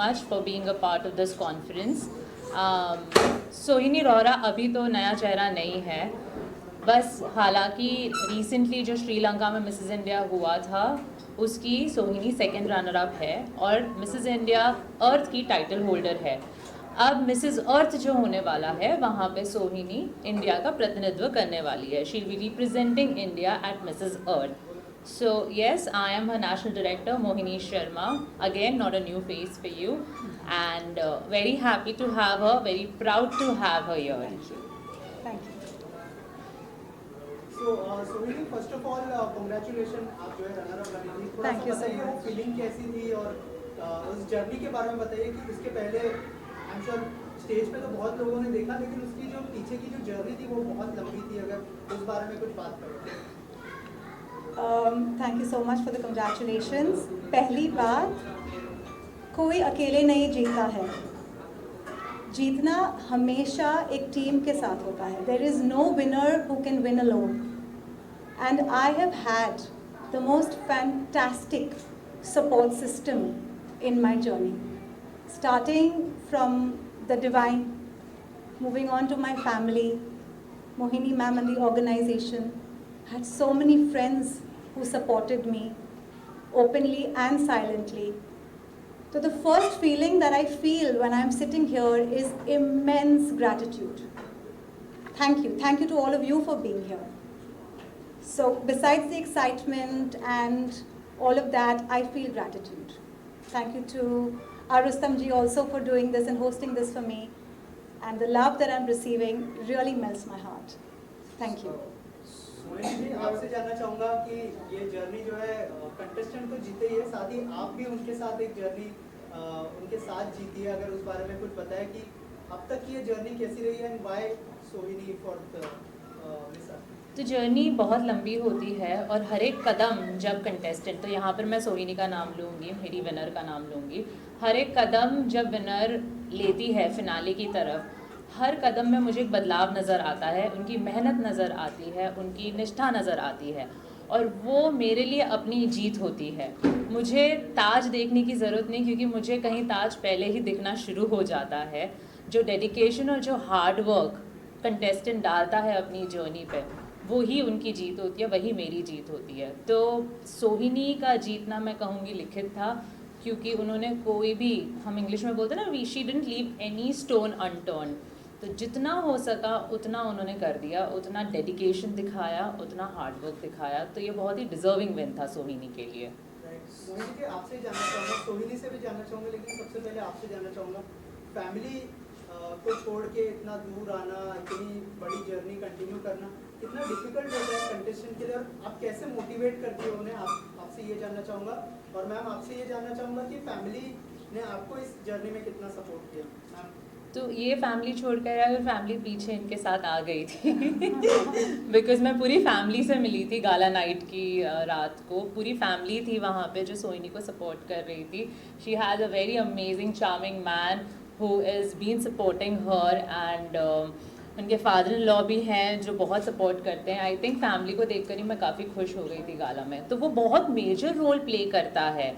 much for being a part of this conference. सोहिनी रोहरा अभी तो नया चेहरा नहीं है, बस हालांकि रिसेंटली जो श्रीलंका में मिसेस इंडिया हुआ था उसकी सोहिनी सेकंड रनर अप है और मिसेस इंडिया अर्थ की टाइटल होल्डर है. अब मिसेस अर्थ जो होने वाला है वहाँ पे सोहिनी इंडिया का प्रतिनिधित्व करने वाली है. She will be representing India at Mrs earth. So yes, I am her national director, Mohini Sharma. Again, not a new face for you, and very happy to have her. Very proud to have her here. Thank you. Thank you. So, Sohini, first of all, congratulations. आप जो है runner up बनी थी. थोड़ा Thank सा you so बताइए वो much. Feeling कैसी थी और उस जर्नी के बारे में बताइए कि इसके पहले आई एम श्योर स्टेज पे तो बहुत लोगों ने देखा, लेकिन उसकी जो पीछे की जो जर्नी थी वो बहुत लंबी थी. अगर उस बारे में कुछ बात करें. Thank you so much for the congratulations. पहली बात, कोई अकेले नहीं जीता है. जीतना हमेशा एक टीम के साथ होता है. There is no winner who can win alone. And I have had the most fantastic support system in my journey. Starting from the divine, moving on to my family, Mohini ma'am and the organization. Had so many friends who supported me openly and silently. So the first feeling that I feel when I'm sitting here is immense gratitude. Thank you to all of you for being here. So besides the excitement and all of that, I feel gratitude. Thank you to Rustam ji also for doing this and hosting this for me. And the love that I'm receiving really melts my heart. Thank you. सोहिनी जी, आपसे जानना चाहूँगा कि ये journey जो है contestant तो जीते ही है, साथ ही आप भी उनके साथ एक जर्नी उनके साथ जीती है. अगर उस बारे में कुछ बताया कि अब तक की ये जर्नी कैसी रही है and why Sohini for this. तो जर्नी बहुत लंबी होती है और हर एक कदम जब कंटेस्टेंट, तो यहाँ पर मैं सोहिनी का नाम लूँगी, मेरी विनर का नाम लूँगी, हर एक कदम जब विनर लेती है फिनाले की तरफ, हर कदम में मुझे एक बदलाव नज़र आता है. उनकी मेहनत नज़र आती है, उनकी निष्ठा नज़र आती है और वो मेरे लिए अपनी जीत होती है. मुझे ताज देखने की ज़रूरत नहीं, क्योंकि मुझे कहीं ताज पहले ही दिखना शुरू हो जाता है. जो डेडिकेशन और जो हार्ड वर्क कंटेस्टेंट डालता है अपनी जर्नी पे, वो ही उनकी जीत होती है, वही मेरी जीत होती है. तो सोहिनी का जीतना मैं कहूँगी लिखित था, क्योंकि उन्होंने कोई भी, हम इंग्लिश में बोलते हैं ना, she didn't leave any stone unturned. तो जितना हो सका उतना उन्होंने कर दिया, उतना डेडिकेशन दिखाया, उतना हार्ड वर्क दिखाया. तो ये बहुत ही डिजर्विंग विन था सोहिनी के लिए. मोहिनी जी, आपसे जानना चाहूँगा, सोहिनी से भी जानना चाहूँगा, लेकिन सबसे पहले आपसे जानना चाहूँगा, फैमिली को छोड़ के इतना दूर आना, इतनी बड़ी जर्नी कंटिन्यू करना कितना डिफिकल्ट होता है कंटेस्टेंट के लिए, और आप कैसे मोटिवेट करती हो उन्हें, आपसे ये जानना चाहूँगा. और मैम आपसे ये जानना चाहूँगा कि फैमिली ने आपको इस जर्नी में कितना सपोर्ट किया. मैम, तो ये फैमिली छोड़ कर अगर फैमिली पीछे इनके साथ आ गई थी बिकॉज मैं पूरी फैमिली से मिली थी गाला नाइट की रात को. पूरी फैमिली थी वहाँ पे जो सोहिनी को सपोर्ट कर रही थी. She has a very amazing charming man who is been supporting her, and उनके फादर इन लॉ भी हैं जो बहुत सपोर्ट करते हैं. आई थिंक फैमिली को देखकर ही मैं काफ़ी खुश हो गई थी गाला में. तो वो बहुत मेजर रोल प्ले करता है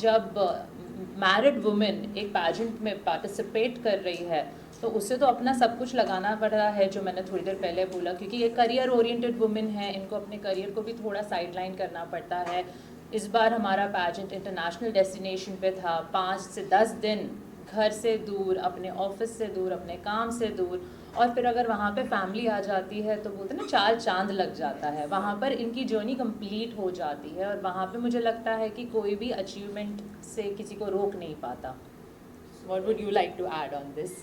जब मैरिड वुमेन एक पैजेंट में पार्टिसिपेट कर रही है, तो उससे तो अपना सब कुछ लगाना पड़ रहा है, जो मैंने थोड़ी देर पहले बोला, क्योंकि ये करियर ओरिएंटेड वुमेन है, इनको अपने करियर को भी थोड़ा साइडलाइन करना पड़ता है. इस बार हमारा पैजेंट इंटरनेशनल डेस्टिनेशन पे था, 5 से 10 दिन घर से दूर, अपने ऑफिस से दूर, अपने काम से दूर, और फिर अगर वहाँ पे फैमिली आ जाती है तो बोलते हैं ना 4 चांद लग जाता है. वहाँ पर इनकी जर्नी कंप्लीट हो जाती है और वहाँ पे मुझे लगता है कि कोई भी अचीवमेंट से किसी को रोक नहीं पाता. What would you like to add on this?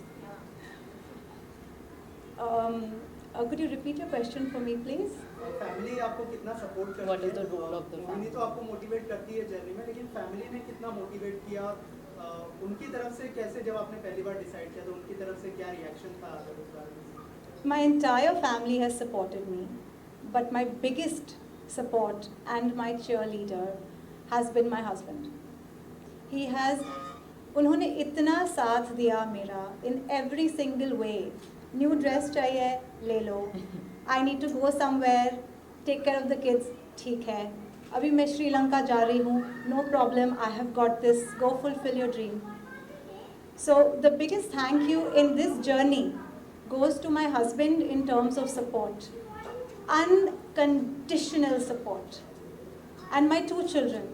Could you repeat your question for me, please? Family आपको कितना सपोर्ट करती है? What is the role of the Mohini family? तो आपको मोटिवेट करती है जर्नी में, लेकिन फैमिली ने कितना मोटिवेट किया उनकी तरफ से? कैसे, जब आपने पहली बार डिसाइड किया तो उनकी तरफ से क्या रिएक्शन था, अगर उस बारे में? My entire family has supported me, but my biggest support and my cheerleader has been my husband. He has, उन्होंने इतना साथ दिया मेरा in every single way. New dress चाहिए ले लो, I need to go somewhere, take care of the kids, ठीक है. अभी मैं श्रीलंका जा रही हूँ, no problem, I have got this, go fulfil your dream. So the biggest thank you in this journey goes to my husband in terms of support, unconditional support, and my 2 children.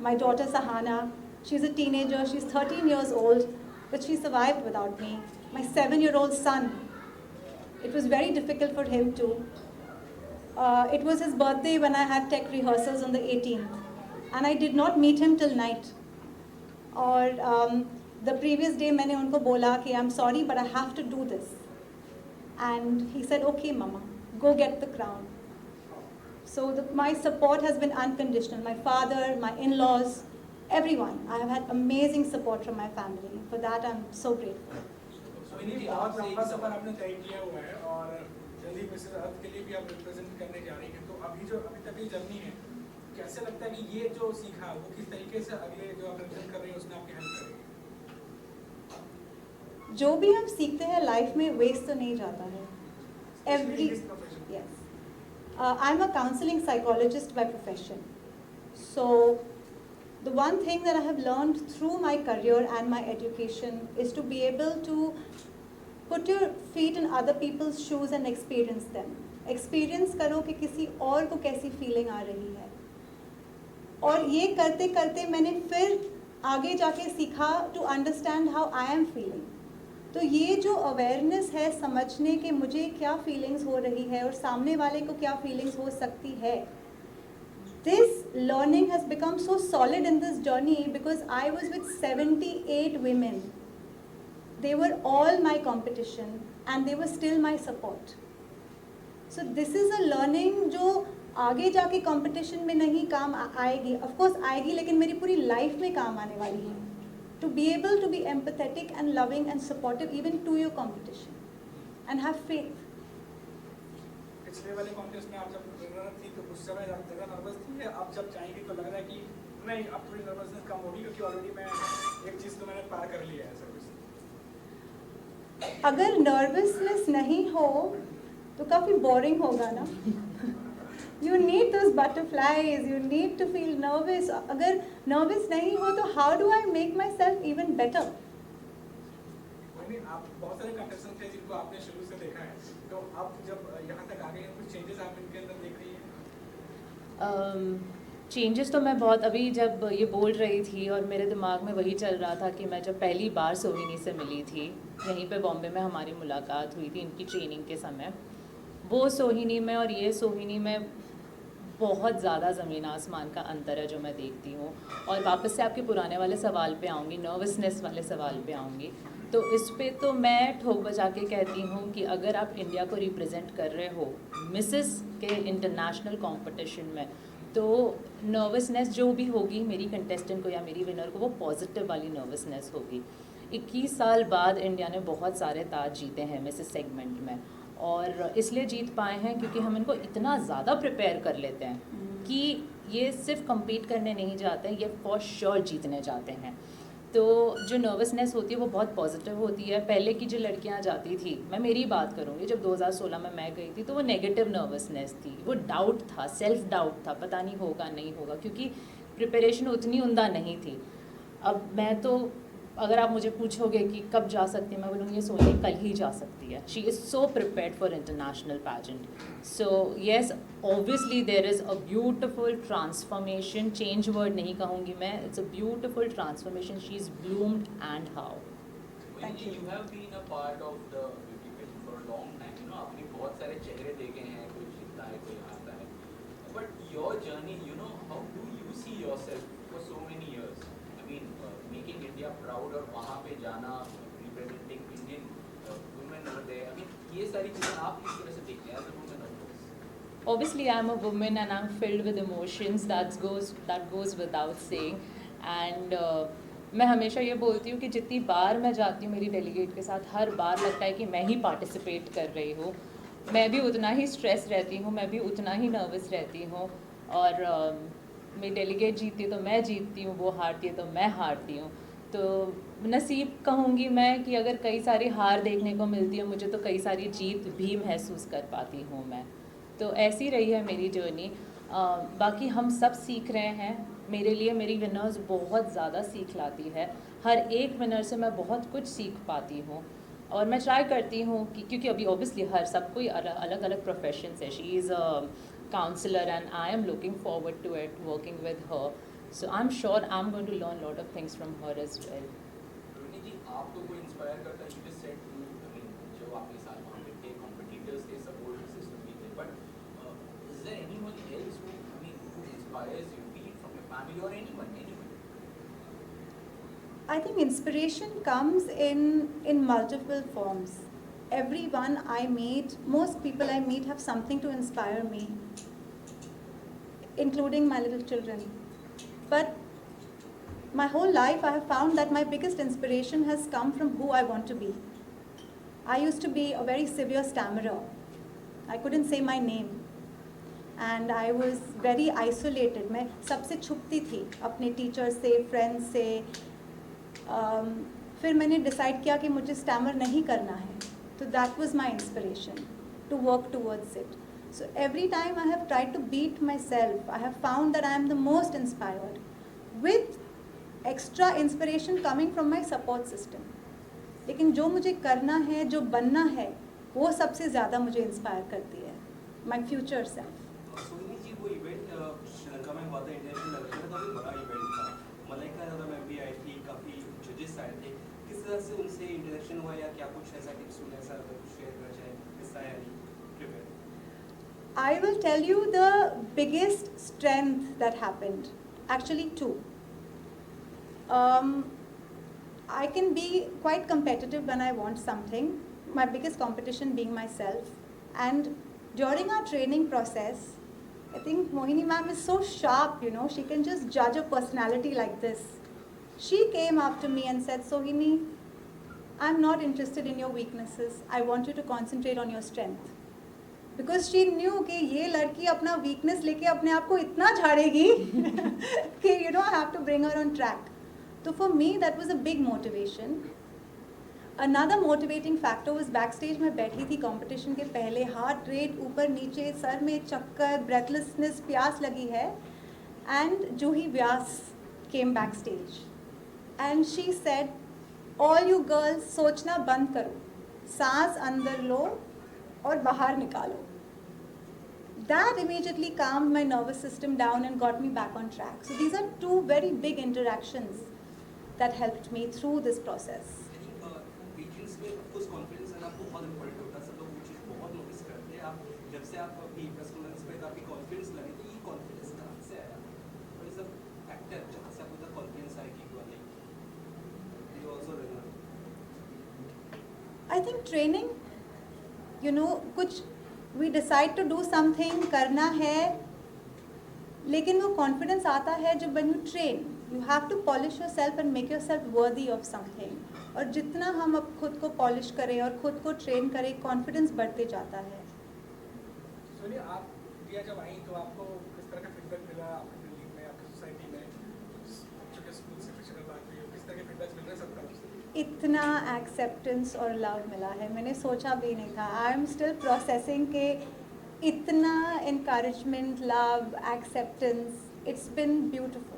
My daughter Sahana, she's a teenager, she's 13 years old, but she survived without me. My 7-year-old son, it was very difficult for him too. It was his birthday when I had tech rehearsals on the 18th, and I did not meet him till night. और the previous day मैंने उनको बोला कि I'm sorry but I have to do this, and he said okay mama, go get the crown. So my support has been unconditional. My father, my in-laws, everyone. I have had amazing support from my family. For that I'm so grateful. सोहिनी, बहुत लंबा सफर आपने तय किया हुआ है और जल्दी Mrs अर्थ के लिए भी आप रिप्रेजेंट करने जा रही हैं, तो अभी तक की जर्नी है, कैसे लगता है कि ये जो सीखा वो किस तरीके से अगले जो आप रिप्रेजेंट कर रही हैं उसमें आपकी हेल्प करेगी? जो भी हम सीखते हैं लाइफ में वेस्ट तो नहीं जाता है. Especially in this profession. Yes. I'm a counseling psychologist by profession. So the one thing that I have learned through my career and my education is to be able to put your feet in other people's shoes and experience them. Experience करो कि किसी और को कैसी feeling आ रही है, और ये करते करते मैंने फिर आगे जाके सीखा to understand how I am feeling. तो ये जो अवेयरनेस है, समझने कि मुझे क्या फीलिंग्स हो रही है और सामने वाले को क्या फीलिंग्स हो सकती है, this learning has become so solid in this journey because I was with 78 women. They were all my competition and they were still my support. So this is a learning जो आगे जाके competition में नहीं काम आएगी, of course आएगी, लेकिन मेरी पूरी लाइफ में काम आने वाली है. To be able to be empathetic and loving and supportive even to your competition and have faith. पिछले वाले कॉन्टेस्ट में आप जब विनर थी तो उस समय आप ज़्यादा नर्वस थी, या अब जब जाएंगी तो लग रहा है कि नहीं अब थोड़ी नर्वसनेस कम होगी क्योंकि ऑलरेडी मैं एक चीज़ तो मैंने पार कर लिया है सर्विस? अगर नर्वसनेस नहीं हो तो काफ़ी बोरिंग होगा ना. You need those butterflies, you need to feel nervous. अगर nervous नहीं हो तो how do I make myself even better? आप बहुत सारे कंटेस्टेंट थे जिनको आपने शुरू से देखा है, तो अब जब यहाँ तक आ गए हैं कुछ चेंजेस आप इनके अंदर देख रही हैं? चेंजेस तो मैं बहुत, अभी जब ये बोल रही थी और मेरे दिमाग में वही चल रहा था कि मैं जब पहली बार सोहिनी से मिली थी, यहीं पे बॉम्बे में हमारी मुलाकात हुई थी इनकी ट्रेनिंग के समय, वो सोहिनी में और ये सोहिनी में बहुत ज़्यादा ज़मीन आसमान का अंतर है जो मैं देखती हूँ. और वापस से आपके पुराने वाले सवाल पे आऊँगी, नर्वसनेस वाले सवाल पे आऊँगी, तो इस पे तो मैं ठोक बजा के कहती हूँ कि अगर आप इंडिया को रिप्रेजेंट कर रहे हो मिसेस के इंटरनेशनल कंपटीशन में, तो नर्वसनेस जो भी होगी मेरी कंटेस्टेंट को या मेरी विनर को, वो पॉजिटिव वाली नर्वसनेस होगी. 21 साल बाद इंडिया ने बहुत सारे ताज जीते हैं मिसेस सेगमेंट में, और इसलिए जीत पाए हैं क्योंकि हम इनको इतना ज़्यादा प्रिपेयर कर लेते हैं कि ये सिर्फ compete करने नहीं जाते हैं, ये फॉर श्योर जीतने जाते हैं. तो जो नर्वसनेस होती है वो बहुत पॉजिटिव होती है. पहले की जो लड़कियां जाती थी, मैं मेरी बात करूँगी, जब 2016 में मैं गई थी तो वो नेगेटिव नर्वसनेस थी, वो डाउट था, सेल्फ डाउट था, पता नहीं होगा नहीं होगा, क्योंकि प्रिपरेशन उतनी उमदा नहीं थी. अब मैं तो, अगर आप मुझे पूछोगे कि कब जा सकती है, मैं बोलूँगी ये सोहिनी कल ही जा सकती है. She is so prepared for international pageant. So yes, obviously there is a beautiful transformation. Change word नहीं कहूँगी मैं, it's a beautiful transformation. She is bloomed and how. Thank you. You have been a part of the beauty pageant for a long time. You know, आपने बहुत सारे चेहरे देखे हैं, कोई जीतता है, कोई हारता है. But your journey, you know, how do you see yourself for so many years? I mean, making India proud और वहाँ पे जाना, representing Indian women over there. I mean, ये सारी चीज़ें आप किस तरह से देखते हैं as a woman of course? Obviously, I'm a woman and I'm filled with emotions. That goes without saying. And मैं हमेशा ये बोलती हूँ कि जितनी बार मैं जाती हूँ मेरी डेलीगेट के साथ, हर बार लगता है कि मैं ही पार्टिसिपेट कर रही हूँ. मैं भी उतना ही स्ट्रेस रहती हूँ, मैं भी उतना ही नर्वस रहती हूँ. और मेरी डेलीगेट जीतती है तो मैं जीतती हूँ, वो हारती है तो मैं हारती हूँ. तो नसीब कहूँगी मैं कि अगर कई सारी हार देखने को मिलती है मुझे, तो कई सारी जीत भी महसूस कर पाती हूँ मैं. तो ऐसी रही है मेरी जर्नी. बाकी हम सब सीख रहे हैं. मेरे लिए मेरी विनर्स बहुत ज़्यादा सीख लाती है. हर एक विनर से मैं बहुत कुछ सीख पाती हूँ और मैं ट्राई करती हूँ कि क्योंकि अभी ऑब्वियसली हर सब कोई अलग अलग प्रोफेशन है. She is a counsellor and I am looking forward to it working with her. So I am sure I am going to learn lot of things from her as well. Rohini ji, आपको कोई inspire करता है? You just said too, I mean जो आपके साथ वहाँ पे थे, कॉम्पिटिटर्स थे, सपोर्ट सिस्टम भी थे, but is there anyone else who, I mean, who inspires you, be it from your family और anyone? I think inspiration comes in multiple forms. Everyone I meet, most people I meet have something to inspire me, including my little children. But my whole life I have found that my biggest inspiration has come from who I want to be. I used to be a very severe stammerer. I couldn't say my name. And I was very isolated. मैं सबसे छुपती थी अपने teacher से, friends से. फिर मैंने decide किया कि मुझे स्टैमर नहीं करना है. तो that was my inspiration to work towards it. So every time I have tried to beat myself. I have found that I am the most inspired with extra inspiration coming from my support system. लेकिन जो मुझे करना है, जो बनना है, वो सबसे ज़्यादा मुझे इंस्पायर करती है, माई फ्यूचर सेल्फ. सोहिनी जी, वो इवेंट श्रीलंका में हुआ था, इंटरनेशनल लेवल का, काफ़ी बड़ा इवेंट था. मलाइका यादव मैम भी आई थी, काफ़ी जजेस आए थे. किस तरह से उनसे इंटरेक्शन हुआ या क्या कुछ ऐसा टिप्स हुआ, ऐसा अगर कुछ शेयर करना चाहें, किस्सा है prepare? I will tell you the biggest strength that happened. Actually, two. I can be quite competitive when I want something. My biggest competition being myself. And during our training process, I think Mohini ma'am is so sharp, you know, she can just judge a personality like this. She came up to me and said, Sohini, I'm not interested in your weaknesses. I want you to concentrate on your strength. Because she knew कि ये लड़की अपना weakness लेके अपने आप को इतना झाड़ेगी कि you know I have to bring her on track. So for me that was a big motivation. Another motivating factor was backstage. मैं बैठी थी competition के पहले, heart rate ऊपर नीचे, सर में चक्कर, breathlessness, प्यास लगी है. And Juhi Vyas came backstage. And she said, all you girls सोचना बंद करो, सांस अंदर लो और बाहर निकालो. That immediately calmed my nervous system down and got me back on track. So these are two very big interactions that helped me through this process. Weekends में कुछ कॉन्फिडेंस आना बहुत इंपॉर्टेंट होता है. सब लोग वो चीज़ बहुत नोटिस करते हैं. आप जब से आप अपनी प्रेस कॉन्फ्रेंस पे काफ़ी कॉन्फिडेंस लगे, तो ये कॉन्फिडेंस कहाँ से आया? और ये सब फैक्टर जहाँ से आपको कॉन्फिडेंस आए कि वो नहीं, you also runner. I think training, you know, कुछ we decide to do something, करना है, लेकिन वो confidence आता है जब when you train. You have to polish yourself and make yourself worthy of something. और जितना हम अब खुद को polish करें और खुद को train करें, confidence बढ़ते जाता है. सोनी, आप इंडिया जब आई तो आपको किस तरह का फीडबैक मिला आपकी बिल्डिंग में, आपकी सोसाइटी में, बच्चों के स्कूल से फिक्शनल बात हुई, किस तरह के फीडबैक मिल रहे हैं सब तरफ से? इतना एक्सेप्टेंस और लव मिला है, मैंने सोचा भी नहीं था. आई एम स्टिल प्रोसेसिंग के इतना encouragement, love, acceptance, it's been beautiful.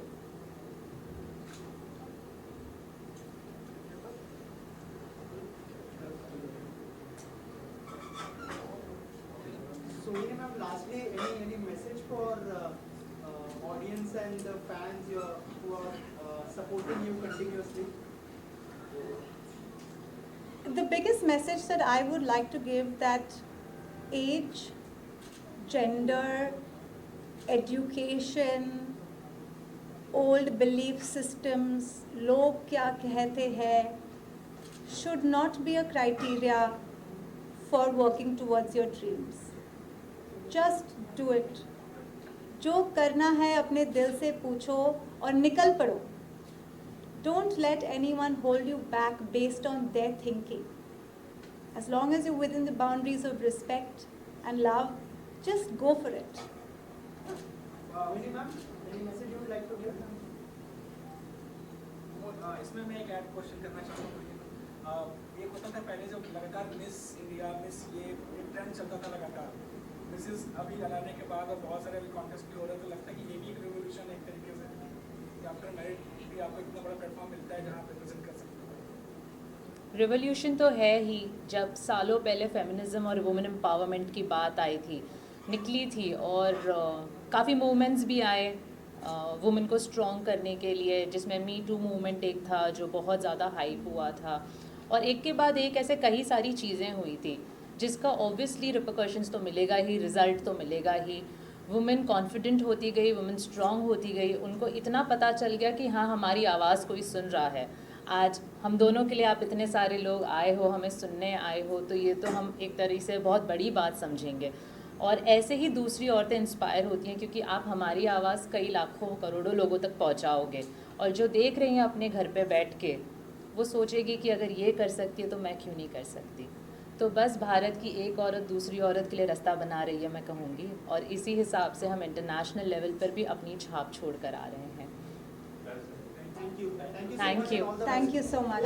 Sohini ma'am, lastly, any message for audience and the fans who are supporting you continuously? The biggest message that I would like to give, that age, gender, education, old belief systems, लोग क्या कहते हैं, should not be a criteria for working towards your dreams. Just do it. जो करना है अपने दिल से पूछो और निकल पड़ो. Don't let anyone hold you back based on their thinking. As long as you're within the boundaries of respect and love, just go for it. Sohini ma'am, any message you would like to give? इसमें मैं एक add question करना चाहूँगा. एक होता था पहले जब लगातार मिस इंडिया, मिस ये एक ट्रेंड चलता था लगातार, मिसेस अभी लाने के बाद और बहुत सारे अभी कॉन्टेस्ट भी हो रहे हैं, तो लगता है कि ये भी एक रेवोल्यूशन है एक तरीके से कि आफ्टर मैरिड भी आपको इतना बड़ा प्लेटफॉर्म मिलता है जहाँ आप रिप्रेजेंट कर सकते हो। रिवोल्यूशन तो है ही। जब सालों पहले फेमिनिज्म और वुमेन एम्पावरमेंट की बात आई थी, निकली थी, और काफ़ी मूवमेंट्स भी आए वुमेन को स्ट्रॉन्ग करने के लिए, जिसमें मी टू मूवमेंट एक था जो बहुत ज़्यादा हाइप हुआ था, और एक के बाद एक ऐसे कई सारी चीज़ें हुई थी जिसका ऑब्वियसली रिपरकशंस तो मिलेगा ही, रिज़ल्ट तो मिलेगा ही। वुमेन कॉन्फिडेंट होती गई, वुमेन स्ट्रॉन्ग होती गई, उनको इतना पता चल गया कि हाँ, हमारी आवाज़ कोई सुन रहा है। आज हम दोनों के लिए आप इतने सारे लोग आए हो, हमें सुनने आए हो, तो ये तो हम एक तरीके से बहुत बड़ी बात समझेंगे। और ऐसे ही दूसरी औरतें इंस्पायर होती हैं, क्योंकि आप हमारी आवाज़ कई लाखों करोड़ों लोगों तक पहुंचाओगे, और जो देख रही हैं अपने घर पे बैठ के, वो सोचेगी कि अगर ये कर सकती है तो मैं क्यों नहीं कर सकती। तो बस भारत की एक औरत दूसरी औरत के लिए रास्ता बना रही है, मैं कहूँगी, और इसी हिसाब से हम इंटरनेशनल लेवल पर भी अपनी छाप छोड़ कर आ रहे हैं। Thank you Thank you. Thank you so much.